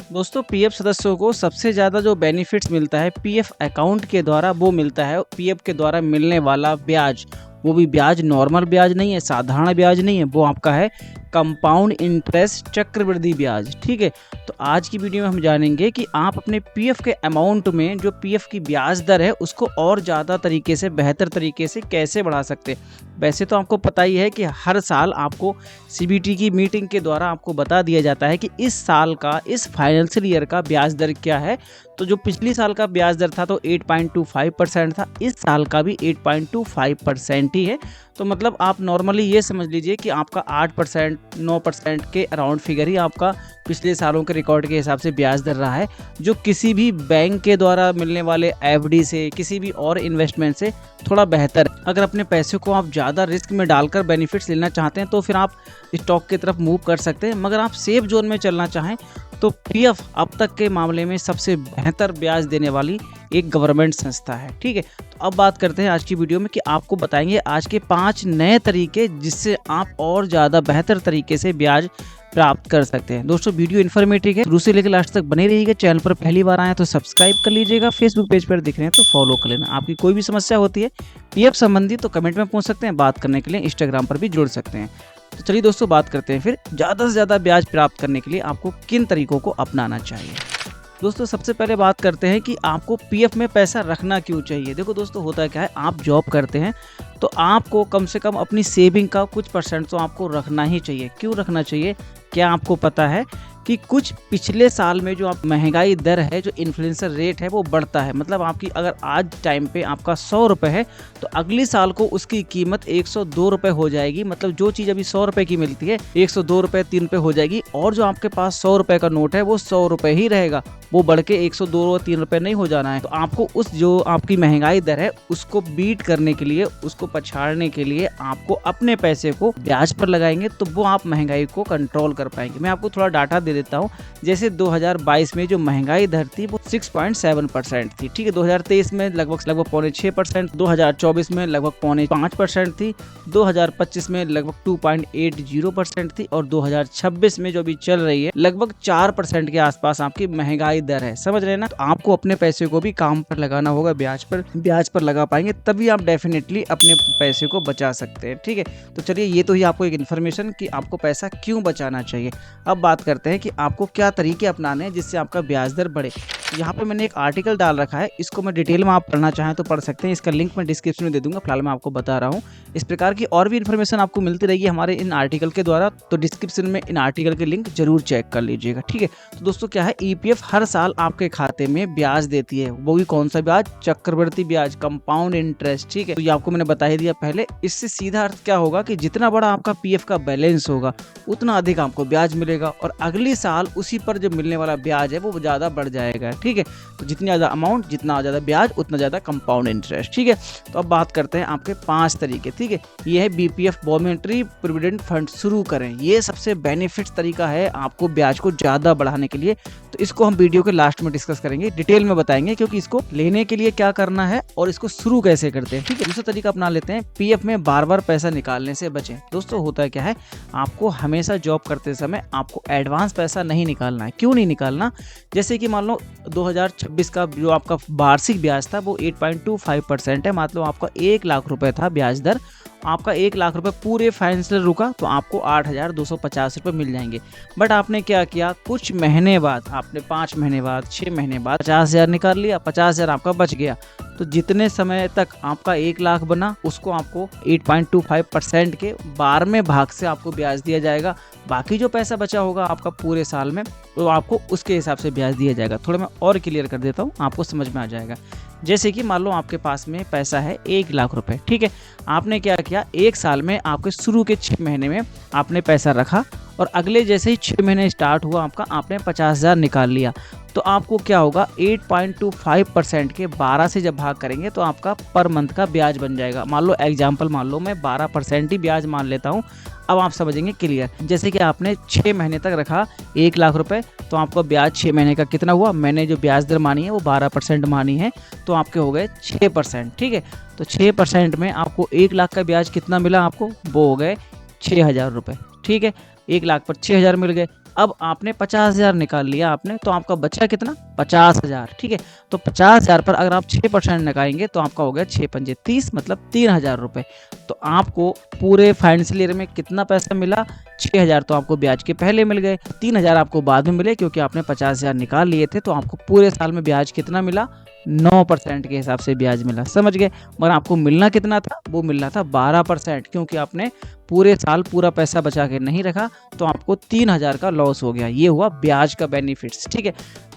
दोस्तों पीएफ सदस्यों को सबसे ज़्यादा जो बेनिफिट्स मिलता है पीएफ अकाउंट के द्वारा वो मिलता है पीएफ के द्वारा मिलने वाला ब्याज। वो भी ब्याज नॉर्मल ब्याज नहीं है, साधारण ब्याज नहीं है, वो आपका है कंपाउंड इंटरेस्ट, चक्रवृद्धि ब्याज। ठीक है, तो आज की वीडियो में हम जानेंगे कि आप अपने पीएफ के अमाउंट में जो पीएफ की ब्याज दर है उसको और ज़्यादा तरीके से, बेहतर तरीके से कैसे बढ़ा सकते हैं। वैसे तो आपको पता ही है कि हर साल आपको सीबीटी की मीटिंग के द्वारा आपको बता दिया जाता है कि इस साल का, इस फाइनेंशियल ईयर का ब्याज दर क्या है। तो जो पिछली साल का ब्याज दर था तो 8.25% था, इस साल का भी 8.25% ही है। तो मतलब आप नॉर्मली ये समझ लीजिए कि आपका 8%, 9% के अराउंड फिगर ही आपका पिछले सालों के रिकॉर्ड के हिसाब से ब्याज दर रहा है, जो किसी भी बैंक के द्वारा मिलने वाले एफडी से, किसी भी और इन्वेस्टमेंट से थोड़ा बेहतर है। अगर अपने पैसे को आप ज़्यादा रिस्क में डालकर बेनिफिट्स लेना चाहते हैं तो फिर आप स्टॉक की तरफ मूव कर सकते हैं, मगर आप सेफ जोन में चलना चाहें तो पीएफ अब तक के मामले में सबसे बेहतर ब्याज देने वाली एक गवर्नमेंट संस्था है। ठीक है, तो अब बात करते हैं आज की वीडियो में कि आपको बताएंगे आज के 5 नए तरीके जिससे आप और ज़्यादा बेहतर तरीके से ब्याज प्राप्त कर सकते हैं। दोस्तों वीडियो इन्फॉर्मेटिव है, शुरू से लेकर लास्ट तक बने रहिएगा। चैनल पर पहली बार आए तो सब्सक्राइब कर लीजिएगा, फेसबुक पेज पर दिख रहे हैं तो फॉलो कर लेना। आपकी कोई भी समस्या होती है पीएफ संबंधी तो कमेंट में पूछ सकते हैं, बात करने के लिए इंस्टाग्राम पर भी जुड़ सकते हैं। तो चलिए दोस्तों बात करते हैं फिर ज़्यादा से ज़्यादा ब्याज प्राप्त करने के लिए आपको किन तरीकों को अपनाना चाहिए। दोस्तों सबसे पहले बात करते हैं कि आपको पीएफ में पैसा रखना क्यों चाहिए। देखो दोस्तों होता क्या है, आप जॉब करते हैं तो आपको कम से कम अपनी सेविंग का कुछ परसेंट तो आपको रखना ही चाहिए। क्यों रखना चाहिए? क्या आपको पता है कि कुछ पिछले साल में जो आप महंगाई दर है, जो इन्फ्लेशन रेट है वो बढ़ता है। मतलब आपकी अगर आज टाइम पे आपका 100 रुपये है तो अगले साल को उसकी कीमत 102 रुपये हो जाएगी। मतलब जो चीज़ अभी 100 रुपये की मिलती है 102 रुपये 3 रुपये हो जाएगी, और जो आपके पास 100 रुपये का नोट है वो 100 रुपये ही रहेगा, वो बढ़ के 102 और 3 रुपये नहीं हो जाना है। तो आपको उस जो आपकी महंगाई दर है उसको बीट करने के लिए, उसको पछाड़ने के लिए आपको अपने पैसे को ब्याज पर लगाएंगे तो वो आप महंगाई को कंट्रोल कर पाएंगे। मैं आपको थोड़ा डाटा दे देता हूँ। जैसे 2022 में जो महंगाई दर थी वो 6.7% थी। ठीक है, 2023 में लगभग 6.6%, 2024 में लगभग 5.5% थी, 2025 में लगभग 2.80% थी, और 2026 में जो अभी चल रही है लगभग 4% के आसपास आपकी महंगाई दर है। समझ रहे हैं ना? तो आपको अपने पैसे को भी काम पर लगाना होगा, ब्याज पर लगा पाएंगे तभी आप डेफिनेटली अपने पैसे को बचा सकते हैं। ठीक है, तो चलिए ये तो ही आपको एक इन्फॉर्मेशन कि आपको पैसा क्यों बचाना चाहिए। अब बात करते हैं कि आपको क्या तरीके अपनाने हैं जिससे आपका ब्याज दर बढ़े। यहाँ पे मैंने एक आर्टिकल डाल रखा है, इसको मैं डिटेल में आप पढ़ना चाहें तो पढ़ सकते हैं, इसका लिंक मैं डिस्क्रिप्शन में दे दूंगा। फिलहाल मैं आपको बता रहा हूँ, इस प्रकार की और भी इन्फॉर्मेशन आपको मिलती रहेगी हमारे इन आर्टिकल के द्वारा, तो डिस्क्रिप्शन में इन आर्टिकल के लिंक जरूर चेक कर लीजिएगा। ठीक है, तो दोस्तों क्या है, ईपीएफ हर साल आपके खाते में ब्याज देती है, वो भी कौन सा ब्याज? चक्रवृद्धि ब्याज, कंपाउंड इंटरेस्ट। ठीक है, तो ये आपको मैंने बता ही दिया पहले। इससे सीधा अर्थ क्या होगा कि जितना बड़ा आपका पीएफ का बैलेंस होगा उतना अधिक आपको ब्याज मिलेगा, और अगले साल उसी पर जो मिलने वाला ब्याज है वो ज्यादा बढ़ जाएगा। ठीक है, तो जितनी ज्यादा अमाउंट, जितना ज्यादा ब्याज, उतना ज्यादा कंपाउंड इंटरेस्ट। ठीक है, तो अब बात करते हैं आपके 5 तरीके। ठीक है, ये है बीपीएफ, वॉलंटरी प्रोविडेंट फंड शुरू करें। ये सबसे बेनिफिट्स तरीका है आपको ब्याज को ज्यादा बढ़ाने के लिए। तो इसको हम वीडियो के लास्ट में डिस्कस करेंगे, डिटेल में बताएंगे, क्योंकि इसको लेने के लिए क्या करना है और इसको शुरू कैसे करते हैं। ठीक है, दूसरा तरीका अपना लेते हैं, पीएफ में बार बार पैसा निकालने से बचें। दोस्तों होता है क्या है, आपको हमेशा जॉब करते समय आपको एडवांस पैसा नहीं निकालना है। क्यों नहीं निकालना? जैसे कि मान लो 2026 का जो आपका वार्षिक ब्याज था वो 8.25% है। मतलब आपका 1 लाख रुपए था ब्याज दर, आपका 1 लाख रुपए पूरे फाइनेंशियल रुका तो आपको 8,250 रुपये मिल जाएंगे। बट आपने क्या किया, कुछ महीने बाद, आपने 5 महीने बाद, 6 महीने बाद 50,000 निकाल लिया, 50,000 आपका बच गया। तो जितने समय तक आपका 1 लाख बना उसको आपको 8.25% के 12वें भाग से आपको ब्याज दिया जाएगा। बाकी जो पैसा बचा होगा आपका पूरे साल में तो आपको उसके हिसाब से ब्याज दिया जाएगा। थोड़ा मैं और क्लियर कर देता हूँ, आपको समझ में आ जाएगा। जैसे कि मान लो आपके पास में पैसा है 1 लाख रुपए। ठीक है, आपने क्या किया, 1 साल में आपके शुरू के 6 महीने में आपने पैसा रखा, और अगले जैसे ही 6 महीने स्टार्ट हुआ आपका, आपने 50,000 निकाल लिया। तो आपको क्या होगा, 8.25% के 12 से जब भाग करेंगे तो आपका पर मंथ का ब्याज बन जाएगा। मान लो एग्जाम्पल, मान लो मैं 12% ही ब्याज मान लेता हूँ। अब आप समझेंगे क्लियर। जैसे कि आपने 6 महीने तक रखा 1 लाख रुपए, तो आपका ब्याज 6 महीने का कितना हुआ, मैंने जो ब्याज दर मानी है वो 12% मानी है, तो आपके हो गए 6%। ठीक है, तो 6% में आपको 1 लाख का ब्याज कितना मिला आपको, वो हो गए 6,000 रुपये। ठीक है, 1 लाख पर 6,000 मिल गए। अब आपने 50,000 निकाल लिया आपने, तो आपका बचा कितना 50,000, ठीक है। तो 50,000 पर अगर आप 6% निकालेंगे तो आपका हो गया 6 पंजे 30, मतलब 3,000 रुपये। तो आपको पूरे फाइनेंशियल ईयर में कितना पैसा मिला, 6,000 तो आपको ब्याज के पहले मिल गए, 3,000 आपको बाद में मिले क्योंकि आपने 50,000 निकाल लिए थे। तो आपको पूरे साल में ब्याज कितना मिला, 9% के हिसाब से ब्याज मिला, समझ गए। मगर आपको मिलना कितना था, वो मिलना था 12%, क्योंकि आपने पूरे साल पूरा पैसा बचा के नहीं रखा, तो आपको 3,000 का लॉस हो गया। ये हुआ ब्याज का बेनिफिट्स, ठीक है।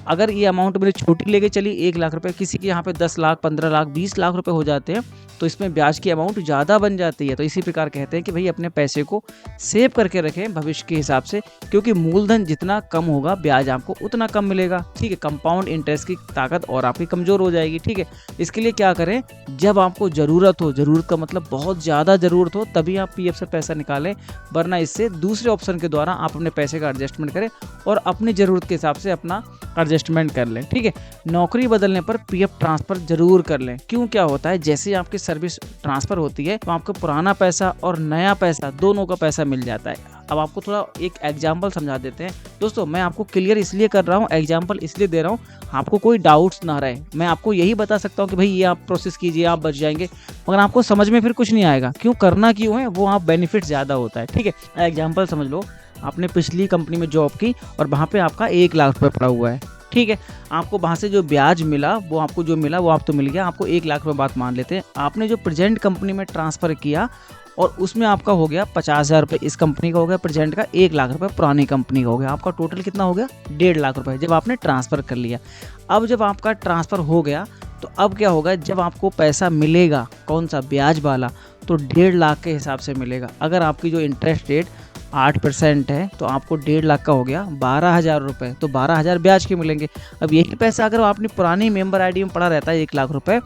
अगर ये अमाउंट मेरी छोटी लेके चली 1 लाख रुपए, किसी के यहाँ पे 10 लाख 15 लाख 20 लाख रुपए हो जाते हैं, तो इसमें ब्याज की अमाउंट ज़्यादा बन जाती है। तो इसी प्रकार कहते हैं कि भाई अपने पैसे को सेव करके रखें भविष्य के हिसाब से, क्योंकि मूलधन जितना कम होगा ब्याज आपको उतना कम मिलेगा, ठीक है। कंपाउंड इंटरेस्ट की ताकत और आपकी कमज़ोर हो जाएगी, ठीक है। इसके लिए क्या करें, जब आपको ज़रूरत हो, ज़रूरत का मतलब बहुत ज़्यादा ज़रूरत हो, तभी आप पीएफ से पैसा निकालें, वरना इससे दूसरे ऑप्शन के द्वारा आप अपने पैसे का एडजस्टमेंट करें और अपनी ज़रूरत के हिसाब से अपना एडजस्टमेंट कर लें, ठीक है। नौकरी बदलने पर पीएफ ट्रांसफ़र जरूर कर लें। क्यों, क्या होता है, जैसे ही आपकी सर्विस ट्रांसफ़र होती है तो आपको पुराना पैसा और नया पैसा दोनों का पैसा मिल जाता है। अब आपको थोड़ा एक एग्जाम्पल समझा देते हैं दोस्तों। मैं आपको क्लियर इसलिए कर रहा हूँ, एग्जाम्पल इसलिए दे रहा हूँ, आपको कोई डाउट्स ना रहे। मैं आपको यही बता सकता हूँ कि भाई ये आप प्रोसेस कीजिए, आप बच जाएंगे, मगर आपको समझ में फिर कुछ नहीं आएगा। क्यों करना क्यों है, वो आप बेनिफिट ज़्यादा होता है, ठीक है। एग्जाम्पल समझ लो, आपने पिछली कंपनी में जॉब की और वहाँ पे आपका 1 लाख रुपये पड़ा हुआ है, ठीक है। आपको वहाँ से जो ब्याज मिला वो आपको जो मिला वो आप तो मिल गया, आपको 1 लाख रुपये बात मान लेते हैं। आपने जो प्रेजेंट कंपनी में ट्रांसफ़र किया और उसमें आपका हो गया 50,000 रुपये, इस कंपनी का हो गया प्रेजेंट का, 1 लाख रुपये पुरानी कंपनी का हो गया। आपका टोटल कितना हो गया, 1.5 लाख रुपये, जब आपने ट्रांसफ़र कर लिया। अब जब आपका ट्रांसफ़र हो गया तो अब क्या होगा, जब आपको पैसा मिलेगा कौन सा, ब्याज वाला, तो 1.5 लाख के हिसाब से मिलेगा। अगर आपकी जो इंटरेस्ट रेट 8% है तो आपको 1.5 लाख का हो गया 12,000 रुपये, तो 12,000 ब्याज के मिलेंगे। अब यही पैसा अगर आपने पुरानी मेंबर आईडी में पड़ा रहता है 1 लाख रुपये,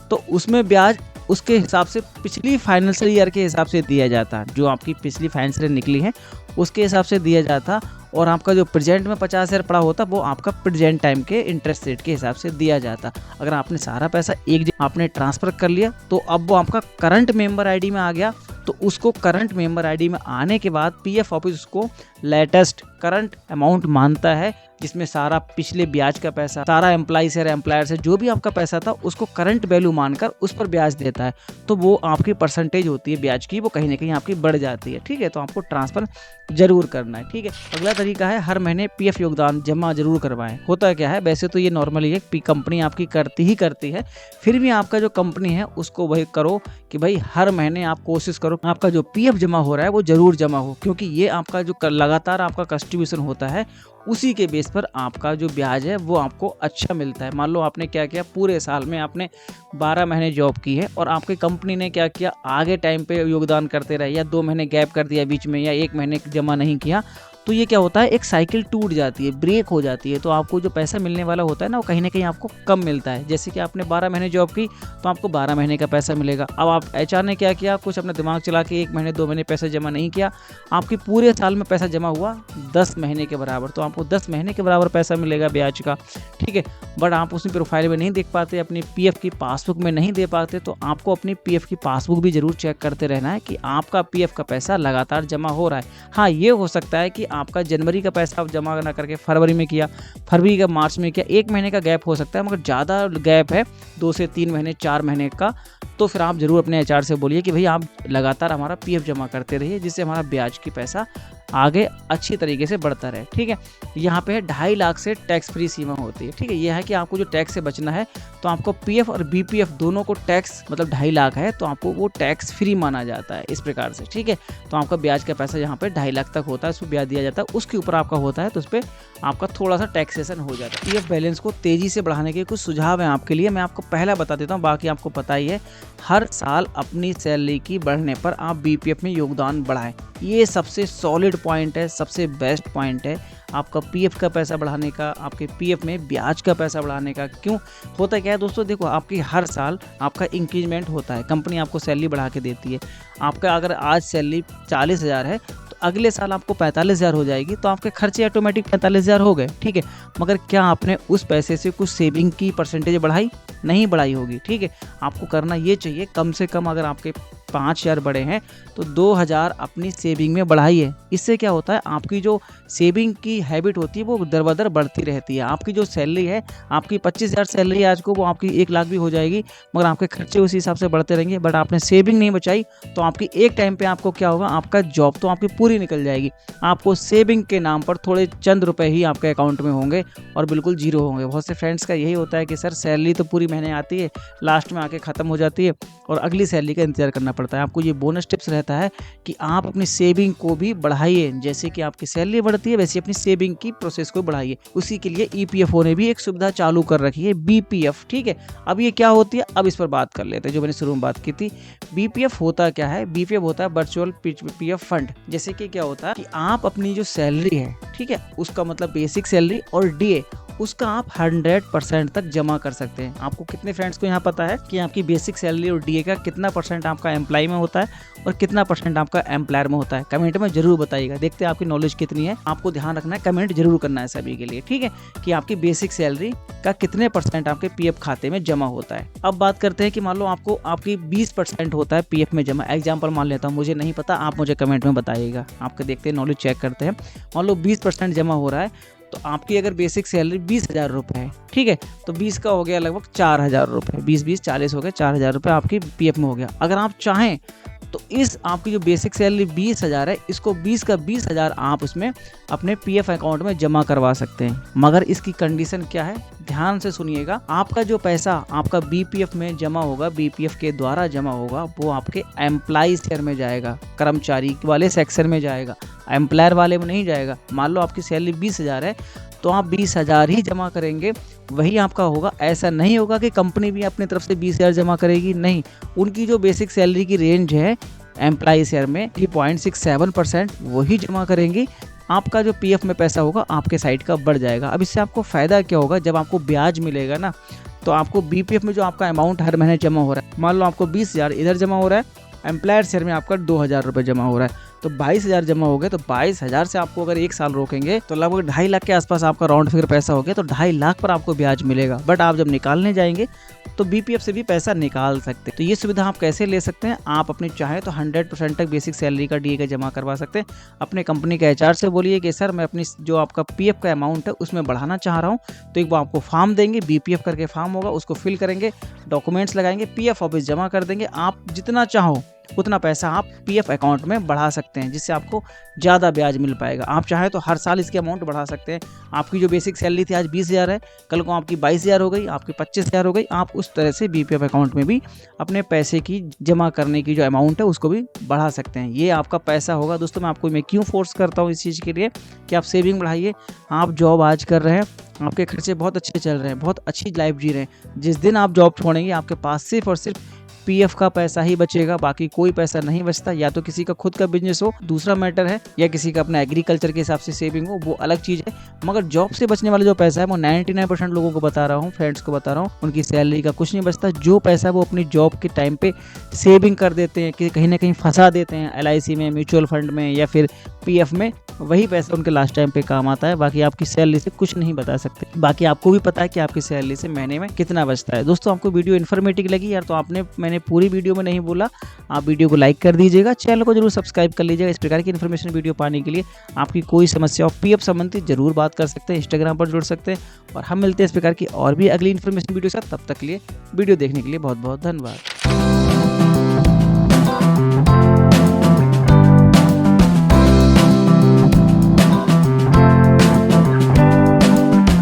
तो उसमें ब्याज उसके हिसाब से पिछली फाइनेंशियल ईयर के हिसाब से दिया जाता, जो आपकी पिछली फाइनेंशियल ईयर निकली है उसके हिसाब से दिया जाता, और आपका जो प्रेजेंट में 50,000 पड़ा होता वो आपका प्रेजेंट टाइम के इंटरेस्ट रेट के हिसाब से दिया जाता। अगर आपने सारा पैसा एक जगह आपने ट्रांसफ़र कर लिया तो अब वो आपका करंट मेंबर आईडी में आ गया, तो उसको करंट मेंबर आईडी में आने के बाद पीएफ ऑफिस उसको लेटेस्ट करंट अमाउंट मानता है, जिसमें सारा पिछले ब्याज का पैसा, सारा एम्प्लॉय से जो भी आपका पैसा था उसको करंट वैल्यू मानकर उस पर ब्याज देता है। तो वो आपकी परसेंटेज होती है ब्याज की, वो कहीं ना कहीं आपकी बढ़ जाती है, ठीक है। तो आपको ट्रांसफ़र जरूर करना है, ठीक है। अगला तरीका है, हर महीने पीएफ योगदान जमा जरूर करवाएं। होता क्या है, वैसे तो ये नॉर्मली है, कंपनी आपकी करती है, फिर भी आपका जो कंपनी है उसको वही करो कि भाई हर महीने आप कोशिश करो आपका जो पीएफ जमा हो रहा है वो जरूर जमा हो, क्योंकि ये आपका जो लगातार आपका कंट्रीब्यूशन होता है उसी के बेस पर आपका जो ब्याज है वो आपको अच्छा मिलता है। मान लो आपने क्या किया, पूरे साल में आपने 12 महीने जॉब की है और आपकी कंपनी ने क्या किया, आगे टाइम पे योगदान करते रहे, या 2 महीने गैप कर दिया बीच में, या 1 महीने जमा नहीं किया, तो ये क्या होता है, एक साइकिल टूट जाती है, ब्रेक हो जाती है। तो आपको जो पैसा मिलने वाला होता है ना वो कहीं ना कहीं आपको कम मिलता है। जैसे कि आपने 12 महीने जॉब की तो आपको 12 महीने का पैसा मिलेगा। अब आप एचआर ने क्या किया, कुछ अपना दिमाग चला के 1 महीने 2 महीने पैसा जमा नहीं किया, आपके पूरे साल में पैसा जमा हुआ 10 महीने के बराबर, तो आपको 10 महीने के बराबर पैसा मिलेगा ब्याज का, ठीक है। बट आप उसमें प्रोफाइल में नहीं देख पाते, अपनी पीएफ की पासबुक में नहीं दे पाते, तो आपको अपनी पीएफ की पासबुक भी जरूर चेक करते रहना है कि आपका पीएफ का पैसा लगातार जमा हो रहा है। हाँ, ये हो सकता है कि आपका जनवरी का पैसा आप जमा ना करके फरवरी में किया, फरवरी का मार्च में किया, 1 महीने का गैप हो सकता है, मगर ज़्यादा गैप है 2 से 3 महीने 4 महीने का, तो फिर आप ज़रूर अपने एचआर से बोलिए कि भाई आप लगातार हमारा पीएफ जमा करते रहिए, जिससे हमारा ब्याज की पैसा आगे अच्छी तरीके से बढ़ता रहे, ठीक है। यहाँ पे है 2.5 लाख से टैक्स फ्री सीमा होती है, ठीक है। यह है कि आपको जो टैक्स से बचना है, तो आपको पीएफ और बीपीएफ दोनों को टैक्स, मतलब 2.5 लाख है तो आपको वो टैक्स फ्री माना जाता है, इस प्रकार से, ठीक है। तो आपका ब्याज का पैसा यहाँ पे 2.5 लाख तक होता है, उसको ब्याज दिया जाता है, उसके ऊपर आपका होता है तो उस पर आपका थोड़ा सा टैक्सेशन हो जाता है। पीएफ बैलेंस को तेज़ी से बढ़ाने के कुछ सुझाव हैं आपके लिए, मैं आपको पहला बता देता हूँ, बाकी आपको पता ही है। हर साल अपनी सैलरी की बढ़ने पर आप बीपीएफ में योगदान बढ़ाएं, ये सबसे सॉलिड पॉइंट है, सबसे बेस्ट पॉइंट है आपका पीएफ का पैसा बढ़ाने का, आपके पीएफ में ब्याज का पैसा बढ़ाने का। क्यों होता क्या है दोस्तों, देखो आपकी हर साल आपका इंक्रीजमेंट होता है, कंपनी आपको सैलरी बढ़ा के देती है। आपका अगर आज सैलरी 40,000 है तो अगले साल आपको 45,000 हो जाएगी, तो आपके खर्चे ऑटोमेटिक 45,000 हो गए, ठीक है। मगर क्या आपने उस पैसे से कुछ सेविंग की परसेंटेज बढ़ाई? नहीं बढ़ाई होगी, ठीक है। आपको करना ये चाहिए, कम से कम अगर आपके 5,000 बढ़े हैं तो 2,000 अपनी सेविंग में बढ़ाइए। इससे क्या होता है, आपकी जो सेविंग की हैबिट होती है वो दर बदर बढ़ती रहती है। आपकी जो सैलरी है, आपकी 25,000 सैलरी आज को, वो आपकी 1 लाख भी हो जाएगी, मगर आपके खर्चे उसी हिसाब से बढ़ते रहेंगे। बट आपने सेविंग नहीं बचाई तो आपकी एक टाइम पे आपको क्या होगा, आपका जॉब तो आपकी पूरी निकल जाएगी, आपको सेविंग के नाम पर थोड़े चंद रुपए ही आपके अकाउंट में होंगे और बिल्कुल जीरो होंगे। बहुत से फ्रेंड्स का यही होता है कि सर सैलरी तो पूरी महीने आती है, लास्ट में आके ख़त्म हो जाती है और अगली सैलरी का इंतजार करना पड़ता है। आपको ये बोनस टिप्स रहता है कि आप अपनी सेविंग को भी बढ़ाइए, जैसे कि आपकी सैलरी बढ़ती है वैसे अपनी सेविंग की प्रोसेस को बढ़ाइए। उसी के लिए ईपीएफओ ने भी एक सुविधा चालू कर रखी है, बीपीएफ। ठीक है, अब ये क्या होती है, अब इस पर बात कर लेते हैं जो मैंने शुरू में बात की थी। बीपीएफ होता क्या है, बीपीएफ होता है वर्चुअल पीएफ फंड। जैसे कि क्या होता है कि आप अपनी जो सैलरी है, ठीक है, उसका मतलब बेसिक सैलरी और डीए, उसका आप 100% तक जमा कर सकते हैं। आपको कितने फ्रेंड्स को यहाँ पता है कि आपकी बेसिक सैलरी और डीए का कितना % आपका एम्प्लॉय में होता है और कितना % आपका एम्प्लॉयर में होता है? कमेंट में जरूर बताइएगा, देखते हैं आपकी नॉलेज कितनी है। आपको ध्यान रखना है, कमेंट जरूर करना है सभी के लिए, ठीक है, कि आपकी बेसिक सैलरी का कितने % आपके पीएफ खाते में जमा होता है। अब बात करते हैं कि मान लो आपको आपकी 20% होता है पीएफ में जमा। एग्जाम्पल मान लेता हूँ, मुझे नहीं पता, आप मुझे कमेंट में बताइएगा। आपके देखते हैं, नॉलेज चेक करते हैं। मान लो 20% जमा हो रहा है तो आपकी अगर बेसिक सैलरी 20,000 रुपये है, ठीक है, तो 20 का हो गया लगभग 4,000 रुपये, 20 40 हो गया, 4,000 रुपये आपकी पीएफ में हो गया। अगर आप चाहें तो इस आपकी जो बेसिक सैलरी 20,000 है, इसको 20 का 20,000 आप उसमें अपने पीएफ अकाउंट में जमा करवा सकते हैं। मगर इसकी कंडीशन क्या है, ध्यान से सुनिएगा। आपका जो पैसा आपका बीपीएफ में जमा होगा, बीपीएफ के द्वारा जमा होगा, वो आपके एम्प्लॉय शेयर में जाएगा, कर्मचारी वाले सेक्शन में जाएगा, एम्प्लॉयर वाले में नहीं जाएगा। मान लो आपकी सैलरी 20,000 है तो आप 20,000 ही जमा करेंगे, वही आपका होगा। ऐसा नहीं होगा कि कंपनी भी अपनी तरफ से 20,000 जमा करेगी, नहीं। उनकी जो बेसिक सैलरी की रेंज है एम्प्लॉय शेयर में 0.67% वही जमा करेंगे। आपका जो पीएफ में पैसा होगा आपके साइड का बढ़ जाएगा। अब इससे आपको फ़ायदा क्या होगा, जब आपको ब्याज मिलेगा ना, तो आपको बीपीएफ में जो आपका अमाउंट हर महीने जमा हो रहा है, मान लो आपको 20,000 इधर जमा हो रहा है, एम्प्लॉयर शेयर में आपका 2,000 रुपये जमा हो रहा है, तो 22,000 जमा हो गए। तो 22,000 से आपको अगर 1 साल रोकेंगे तो लगभग 2.5 लाख के आसपास आपका राउंड फिगर पैसा हो गया, तो 2.5 लाख पर आपको ब्याज मिलेगा। बट आप जब निकालने जाएंगे तो बीपीएफ से भी पैसा निकाल सकते हैं। तो ये सुविधा आप कैसे ले सकते हैं, आप अपनी चाहे तो 100% तक बेसिक सैलरी का डीए का जमा करवा सकते हैं। अपने कंपनी के एचआर से बोलिए कि सर मैं अपनी जो आपका पीएफ का अमाउंट है उसमें बढ़ाना चाह रहा हूँ, तो एक बार आपको फॉर्म देंगे, बीपीएफ करके फॉर्म होगा, उसको फिल करेंगे, डॉक्यूमेंट्स लगाएंगे, पीएफ ऑफिस जमा कर देंगे। आप जितना चाहो उतना पैसा आप पीएफ अकाउंट में बढ़ा सकते हैं, जिससे आपको ज़्यादा ब्याज मिल पाएगा। आप चाहे तो हर साल इसकी अमाउंट बढ़ा सकते हैं। आपकी जो बेसिक सैलरी थी आज 20,000 है, कल को आपकी 22,000 हो गई, आपकी 25,000 हो गई। आप उस तरह से बीपीएफ अकाउंट में भी अपने पैसे की जमा करने की जो अमाउंट है उसको भी बढ़ा सकते हैं। ये आपका पैसा होगा। दोस्तों मैं क्यों फोर्स करता हूँ इस चीज़ के लिए कि आप सेविंग बढ़ाइए। आप जॉब आज कर रहे हैं, आपके खर्चे बहुत अच्छे चल रहे हैं, बहुत अच्छी लाइफ जी रहे हैं। जिस दिन आप जॉब छोड़ेंगे आपके पास सिर्फ और सिर्फ पीएफ का पैसा ही बचेगा, बाकी कोई पैसा नहीं बचता। या तो किसी का खुद का बिजनेस हो, दूसरा मैटर है, या किसी का अपना एग्रीकल्चर के हिसाब से सेविंग हो, वो अलग चीज़ है। मगर जॉब से बचने वाला जो पैसा है वो 99% लोगों को बता रहा हूँ, फ्रेंड्स को बता रहा हूँ, उनकी सैलरी का कुछ नहीं बचता। जो पैसा वो अपनी जॉब के टाइम पे सेविंग कर देते हैं, कि कहीं ना कहीं फंसा देते हैं एलआईसी में, म्यूचुअल फंड में या फिर पीएफ में, वही पैसा उनके लास्ट टाइम पे काम आता है। बाकी आपकी सैलरी से कुछ नहीं बता सकते। बाकी आपको भी पता है कि आपकी सैलरी से महीने में कितना बचता है। दोस्तों आपको वीडियो इन्फॉर्मेटिव लगी यार, तो मैंने पूरी वीडियो में नहीं बोला, आप वीडियो को लाइक कर दीजिएगा, चैनल को जरूर सब्सक्राइब कर लीजिएगा। इस प्रकार की इन्फॉर्मेशन वीडियो पाने के लिए आपकी कोई समस्या हो पीएफ संबंधित जरूर बात कर सकते हैं, इंस्टाग्राम पर जुड़ सकते हैं। और हम मिलते हैं इस प्रकार की और भी अगली इन्फॉर्मेशन वीडियो के साथ। तब तक के लिए वीडियो देखने के लिए बहुत बहुत धन्यवाद।